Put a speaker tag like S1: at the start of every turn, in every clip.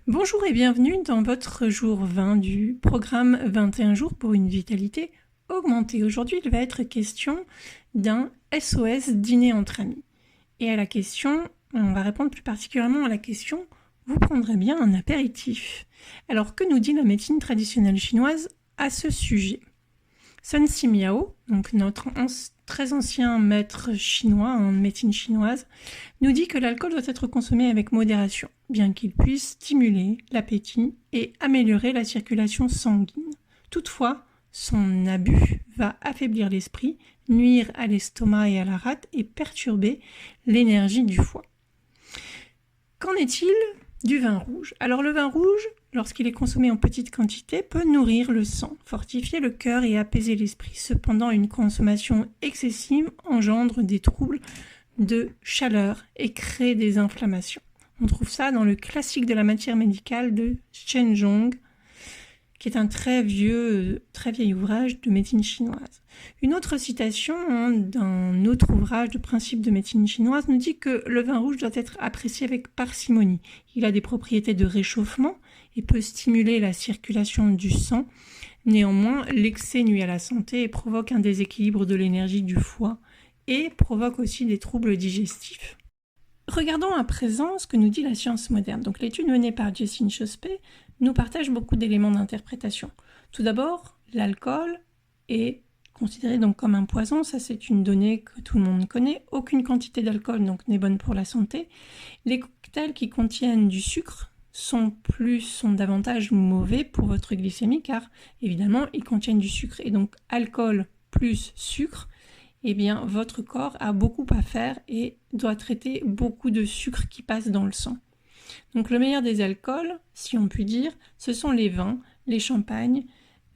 S1: Bonjour et bienvenue dans votre jour 20 du programme 21 jours pour une vitalité augmentée. Aujourd'hui, il va être question d'un SOS dîner entre amis. Et à la question, on va répondre plus particulièrement à la question, vous prendrez bien un apéritif? Alors, que nous dit la médecine traditionnelle chinoise à ce sujet? Sun Simiao, donc notre très ancien maître chinois en médecine chinoise, nous dit que l'alcool doit être consommé avec modération, bien qu'il puisse stimuler l'appétit et améliorer la circulation sanguine. Toutefois, son abus va affaiblir l'esprit, nuire à l'estomac et à la rate et perturber l'énergie du foie. Qu'en est-il du vin rouge? Alors le vin rouge, lorsqu'il est consommé en petite quantité, peut nourrir le sang, fortifier le cœur et apaiser l'esprit. Cependant, une consommation excessive engendre des troubles de chaleur et crée des inflammations. On trouve ça dans le classique de la matière médicale de Chen Zhong, qui est un très vieil ouvrage de médecine chinoise. Une autre citation d'un autre ouvrage de principes de médecine chinoise nous dit que le vin rouge doit être apprécié avec parcimonie. Il a des propriétés de réchauffement et peut stimuler la circulation du sang. Néanmoins, l'excès nuit à la santé et provoque un déséquilibre de l'énergie du foie et provoque aussi des troubles digestifs. Regardons à présent ce que nous dit la science moderne. Donc l'étude menée par Jessin Chospé nous partage beaucoup d'éléments d'interprétation. Tout d'abord, l'alcool est considéré donc comme un poison, ça c'est une donnée que tout le monde connaît. Aucune quantité d'alcool donc n'est bonne pour la santé. Les cocktails qui contiennent du sucre sont davantage mauvais pour votre glycémie car évidemment ils contiennent du sucre et donc alcool plus sucre, eh bien votre corps a beaucoup à faire et doit traiter beaucoup de sucre qui passe dans le sang. Donc le meilleur des alcools, si on peut dire, ce sont les vins, les champagnes,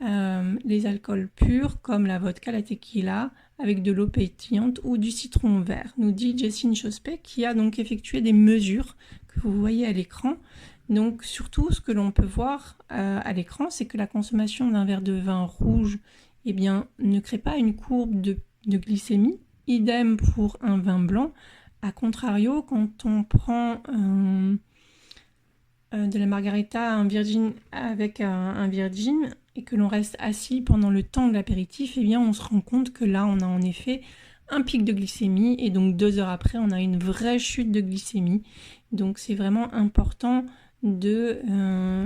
S1: les alcools purs comme la vodka, la tequila, avec de l'eau pétillante ou du citron vert, nous dit Jessin Chospé, qui a donc effectué des mesures que vous voyez à l'écran. Donc surtout, ce que l'on peut voir à l'écran, c'est que la consommation d'un verre de vin rouge eh bien, ne crée pas une courbe de glycémie. Idem pour un vin blanc. A contrario, quand on prend de la margarita avec un virgin et que l'on reste assis pendant le temps de l'apéritif, eh bien on se rend compte que là on a en effet un pic de glycémie et donc 2 heures après on a une vraie chute de glycémie. Donc c'est vraiment important de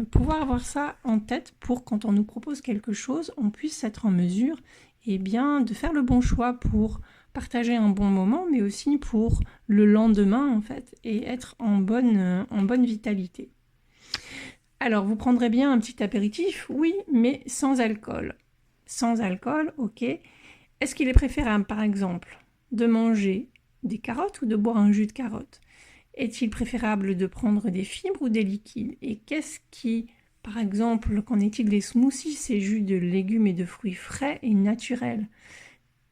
S1: pouvoir avoir ça en tête pour quand on nous propose quelque chose, on puisse être en mesure eh bien, de faire le bon choix pour partager un bon moment, mais aussi pour le lendemain en fait et être en bonne vitalité. Alors, vous prendrez bien un petit apéritif, oui, mais sans alcool. Sans alcool, ok. Est-ce qu'il est préférable, par exemple, de manger des carottes ou de boire un jus de carotte? Est-il préférable de prendre des fibres ou des liquides? Et qu'est-ce qui, par exemple, qu'en est-il des smoothies, ces jus de légumes et de fruits frais et naturels?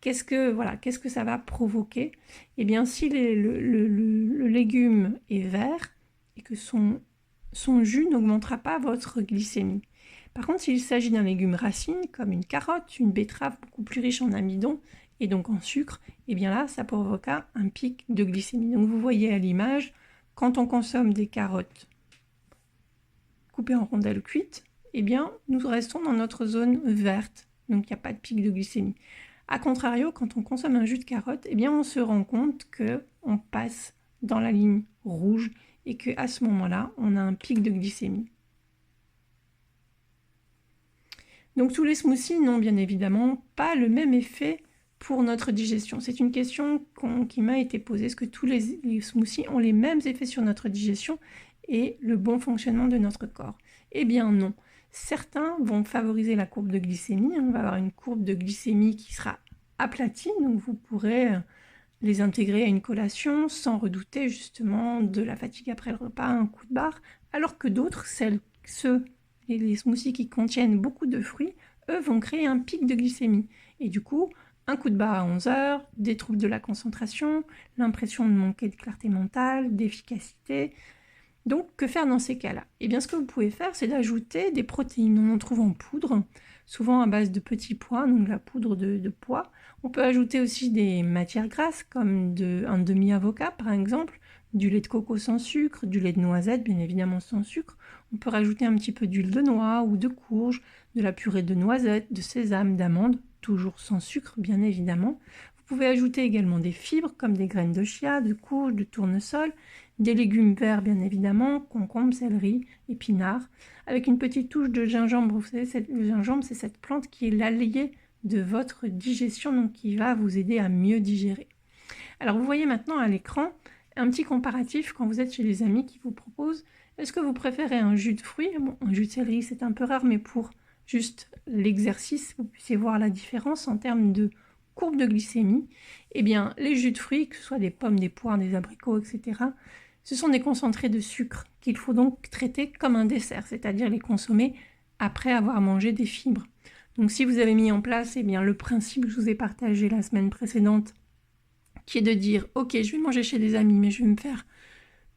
S1: Qu'est-ce que ça va provoquer? Eh bien, si le légume est vert et que son jus n'augmentera pas votre glycémie. Par contre, s'il s'agit d'un légume racine, comme une carotte, une betterave beaucoup plus riche en amidon et donc en sucre, eh bien là, ça provoquera un pic de glycémie. Donc vous voyez à l'image, quand on consomme des carottes coupées en rondelles cuites, eh bien nous restons dans notre zone verte, donc il n'y a pas de pic de glycémie. A contrario, quand on consomme un jus de carotte, eh bien on se rend compte qu'on passe dans la ligne rouge et qu'à ce moment-là, on a un pic de glycémie. Donc tous les smoothies n'ont bien évidemment pas le même effet pour notre digestion. C'est une question qui m'a été posée. Est-ce que tous les smoothies ont les mêmes effets sur notre digestion et le bon fonctionnement de notre corps? Eh bien non. Certains vont favoriser la courbe de glycémie. On va avoir une courbe de glycémie qui sera aplatie, donc vous pourrez les intégrer à une collation sans redouter justement de la fatigue après le repas, un coup de barre, alors que d'autres, les smoothies qui contiennent beaucoup de fruits, eux vont créer un pic de glycémie. Et du coup, un coup de barre à 11 heures, des troubles de la concentration, l'impression de manquer de clarté mentale, d'efficacité. Donc, que faire dans ces cas-là? Eh bien, ce que vous pouvez faire, c'est d'ajouter des protéines. On en trouve en poudre, souvent à base de petits pois, donc la poudre de pois. On peut ajouter aussi des matières grasses, comme un demi-avocat, par exemple, du lait de coco sans sucre, du lait de noisette, bien évidemment sans sucre. On peut rajouter un petit peu d'huile de noix ou de courge, de la purée de noisettes, de sésame, d'amandes, toujours sans sucre, bien évidemment. Vous pouvez ajouter également des fibres comme des graines de chia, de courge, de tournesol, des légumes verts, bien évidemment, concombre, céleri, épinards, avec une petite touche de gingembre. Vous savez, le gingembre, c'est cette plante qui est l'allié de votre digestion, donc qui va vous aider à mieux digérer. Alors vous voyez maintenant à l'écran un petit comparatif quand vous êtes chez les amis qui vous proposent: est-ce que vous préférez un jus de fruits? Bon, un jus de céleri c'est un peu rare, mais pour juste l'exercice, vous puissiez voir la différence en termes de courbe de glycémie. Eh bien, les jus de fruits, que ce soit des pommes, des poires, des abricots, etc., ce sont des concentrés de sucre qu'il faut donc traiter comme un dessert, c'est-à-dire les consommer après avoir mangé des fibres. Donc si vous avez mis en place le principe que je vous ai partagé la semaine précédente, qui est de dire « Ok, je vais manger chez des amis, mais je vais me faire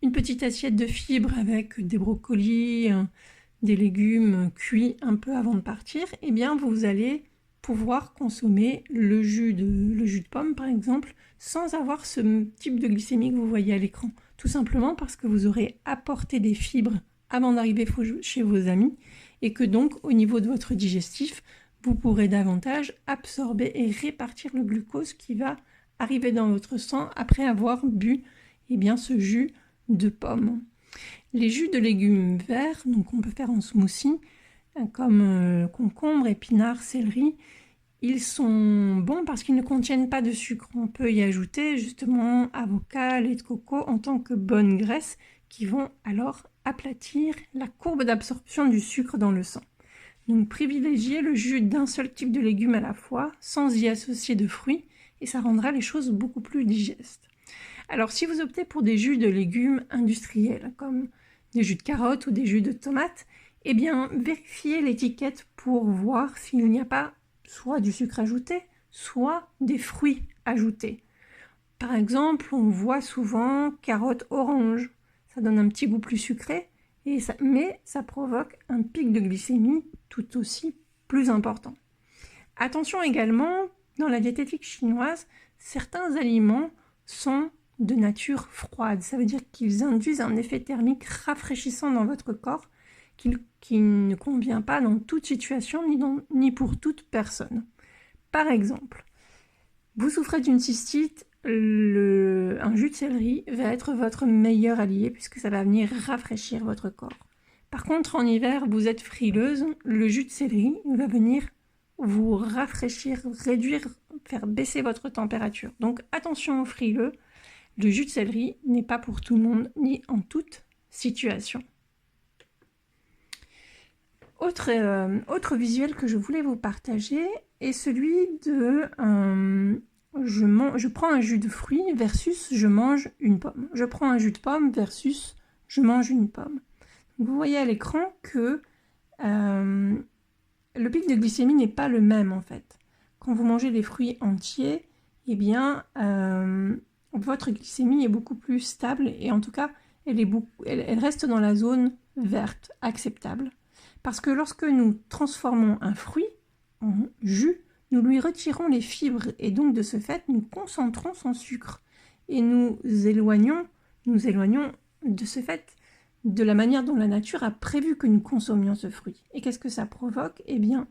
S1: une petite assiette de fibres avec des brocolis, des légumes cuits un peu avant de partir », eh bien vous allez pouvoir consommer le jus de pomme par exemple sans avoir ce type de glycémie que vous voyez à l'écran. Tout simplement parce que vous aurez apporté des fibres avant d'arriver chez vos amis et que donc au niveau de votre digestif, vous pourrez davantage absorber et répartir le glucose qui va arriver dans votre sang après avoir bu ce jus de pomme. Les jus de légumes verts, donc on peut faire en smoothie, comme concombre, épinards, céleri, ils sont bons parce qu'ils ne contiennent pas de sucre. On peut y ajouter justement avocat, lait de coco en tant que bonne graisse qui vont alors aplatir la courbe d'absorption du sucre dans le sang. Donc privilégiez le jus d'un seul type de légumes à la fois, sans y associer de fruits, et ça rendra les choses beaucoup plus digestes. Alors si vous optez pour des jus de légumes industriels, comme des jus de carottes ou des jus de tomates, eh bien vérifiez l'étiquette pour voir s'il n'y a pas soit du sucre ajouté, soit des fruits ajoutés. Par exemple, on voit souvent carottes orange, ça donne un petit goût plus sucré, mais ça provoque un pic de glycémie tout aussi plus important. Attention également, dans la diététique chinoise, certains aliments sont de nature froide. Ça veut dire qu'ils induisent un effet thermique rafraîchissant dans votre corps qui ne convient pas dans toute situation ni pour toute personne. Par exemple, vous souffrez d'une cystite, un jus de céleri va être votre meilleur allié puisque ça va venir rafraîchir votre corps. Par contre, en hiver, vous êtes frileuse, le jus de céleri va venir vous rafraîchir, réduire, faire baisser votre température. Donc attention aux frileux, le jus de céleri n'est pas pour tout le monde ni en toute situation. Autre visuel que je voulais vous partager est celui de je prends un jus de fruits versus je mange une pomme. Je prends un jus de pomme versus je mange une pomme. Vous voyez à l'écran que le pic de glycémie n'est pas le même en fait. Quand vous mangez des fruits entiers, votre glycémie est beaucoup plus stable et en tout cas, elle reste dans la zone verte, acceptable. Parce que lorsque nous transformons un fruit en jus, nous lui retirons les fibres et donc de ce fait, nous concentrons son sucre et nous éloignons de ce fait de la manière dont la nature a prévu que nous consommions ce fruit. Et qu'est-ce que ça provoque ? Eh bien,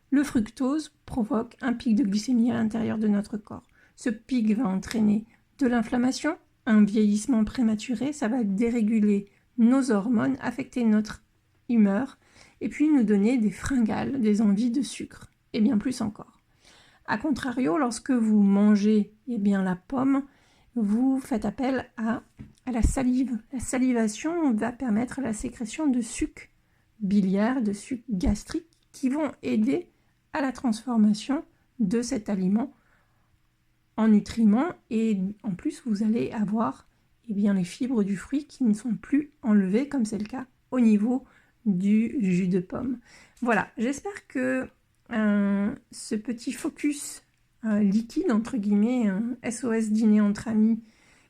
S1: le fructose provoque un pic de glycémie à l'intérieur de notre corps. Ce pic va entraîner de l'inflammation, un vieillissement prématuré, ça va déréguler nos hormones, affecter notre humeur, et puis nous donner des fringales, des envies de sucre, et bien plus encore. A contrario, lorsque vous mangez la pomme, vous faites appel à la salive. La salivation va permettre la sécrétion de sucs biliaires, de sucs gastriques, qui vont aider à la transformation de cet aliment en nutriments, et en plus vous allez avoir les fibres du fruit qui ne sont plus enlevées comme c'est le cas au niveau du jus de pomme. Voilà, j'espère que ce petit focus liquide, entre guillemets, SOS dîner entre amis,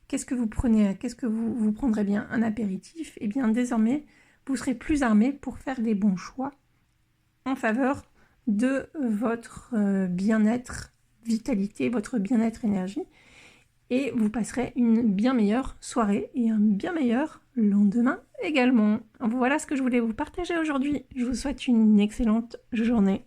S1: qu'est-ce que vous prenez, qu'est-ce que vous prendrez bien un apéritif, et bien désormais vous serez plus armé pour faire des bons choix en faveur de votre bien-être, vitalité, votre bien-être énergie. et vous passerez une bien meilleure soirée et un bien meilleur lendemain également. Voilà ce que je voulais vous partager aujourd'hui. Je vous souhaite une excellente journée.